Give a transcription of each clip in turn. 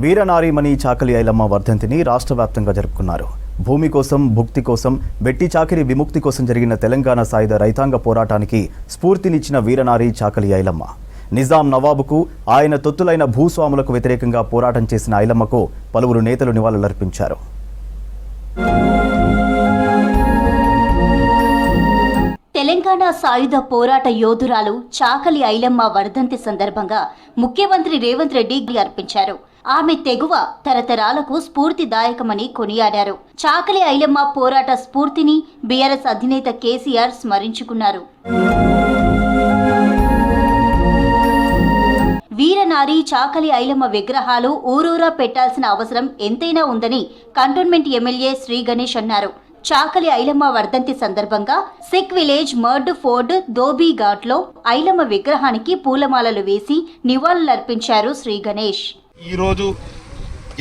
వీరనారీమణి చాకలి ఐలమ్మ వర్ధంతిని రాష్ట్ర వ్యాప్తంగా జరుపుకున్నారు. భూమి కోసం, భుక్తి కోసం, బెట్టి చాకిరి విముక్తి కోసం జరిగిన తెలంగాణ సాయుధ రైతాంగ పోరాటానికి స్ఫూర్తినిచ్చిన వీరనారి చాకలి ఐలమ్మ. నిజాం నవాబుకు, ఆయన తొత్తులైన భూస్వాములకు వ్యతిరేకంగా పోరాటం చేసిన ఐలమ్మకు పలువురు నేతలు నివాళులర్పించారు. తెలంగాణ సాయుధ పోరాట యోధురాలు చాకలి ఐలమ్మ వర్ధంతి సందర్భంగా ముఖ్యమంత్రి రేవంత్ రెడ్డి అర్పించారు. ఆమె తెగువ తరతరాలకు స్ఫూర్తిదాయకమని కొనియాడారు. చాకలి ఐలమ్మ పోరాట స్ఫూర్తిని బీఆర్ఎస్ అధినేత కేసీఆర్ స్మరించుకున్నారు. వీరనారి చాకలి ఐలమ్మ విగ్రహాలు ఊరూరా పెట్టాల్సిన అవసరం ఎంతైనా ఉందని కంటోన్మెంట్ ఎమ్మెల్యే శ్రీ గణేష్ అన్నారు. చాకలి ఐలమ్మ వర్ధంతి సందర్భంగా సిక్ విలేజ్ మర్డ్ ఫోర్డ్ ధోబీ ఘాట్లో ఐలమ్మ విగ్రహానికి పూలమాలలు వేసి నివాళులర్పించారు శ్రీ గణేష్. ఈరోజు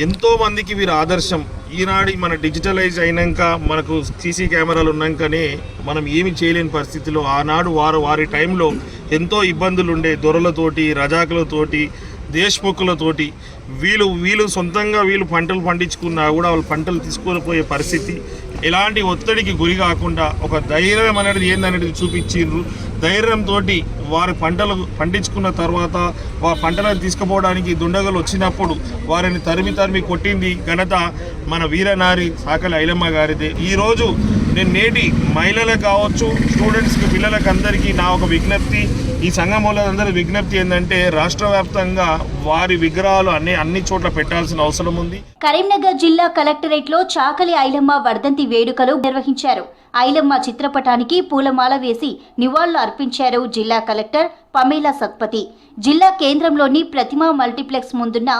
ఎంతో మందికి వీరు ఆదర్శం. ఈనాడు మన డిజిటలైజ్ అయినాక, మనకు సీసీ కెమెరాలు ఉన్నాకనే మనం ఏమి చేయలేని పరిస్థితిలో ఆనాడు వారి టైంలో ఎంతో ఇబ్బందులు ఉండే. దొరలతోటి, రజాకులతోటి, దేశముఖులతోటి వీళ్ళు సొంతంగా పంటలు పండించుకున్నా కూడా వాళ్ళు పంటలు తీసుకొని పోయే పరిస్థితి. ఎలాంటి ఒత్తిడికి గురి కాకుండా ఒక ధైర్యం అనేది ఏందనేది చూపించారు. ధైర్యంతో వారి పంటలు పండించుకున్న తర్వాత పంటలను తీసుకుపోవడానికి దుండగలు వచ్చినప్పుడు వారిని తరిమి కొట్టింది ఘనత మన వీరనారి చాకలి ఐలమ్మ గారిదే. ఈరోజు నేను నేటి మహిళలకు కావచ్చు, స్టూడెంట్స్కి, పిల్లలకు అందరికీ నా ఒక విజ్ఞప్తి, ఈ సంఘం వాళ్ళందరి విజ్ఞప్తి ఏంటంటే రాష్ట్ర వ్యాప్తంగా వారి విగ్రహాలు అన్ని చోట్ల పెట్టాల్సిన అవసరం ఉంది. కరీంనగర్ జిల్లా కలెక్టరేట్లో చాకలి ఐలమ్మ వర్ధంతి వేడుకలు నిర్వహించారు. ఐలమ్మ చిత్రపటానికి పూలమాల వేసి నివాళులు అర్పించారు జిల్లా కలెక్టర్ పమేలా సత్పతి. జిల్లా కేంద్రంలోని ప్రతిమా మల్టీప్లెక్స్ ముందున్న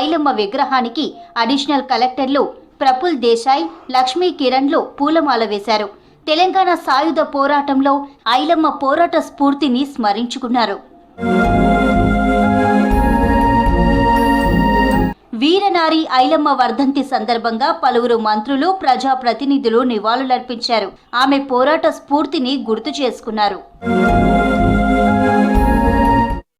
ఐలమ్మ విగ్రహానికి అడిషనల్ కలెక్టర్లు ప్రఫుల్ దేశాయ్, లక్ష్మీ కిరణ్లు పూలమాల వేశారు. తెలంగాణ సాయుధ పోరాటంలో ఐలమ్మ పోరాట స్ఫూర్తిని స్మరించుకున్నారు. వీరనారి ఐలమ్మ వర్ధంతి సందర్భంగా పలువురు మంత్రులు, ప్రజాప్రతినిధులు నివాళులర్పించారు. ఆమె పోరాట స్ఫూర్తిని గుర్తు చేసుకున్నారు.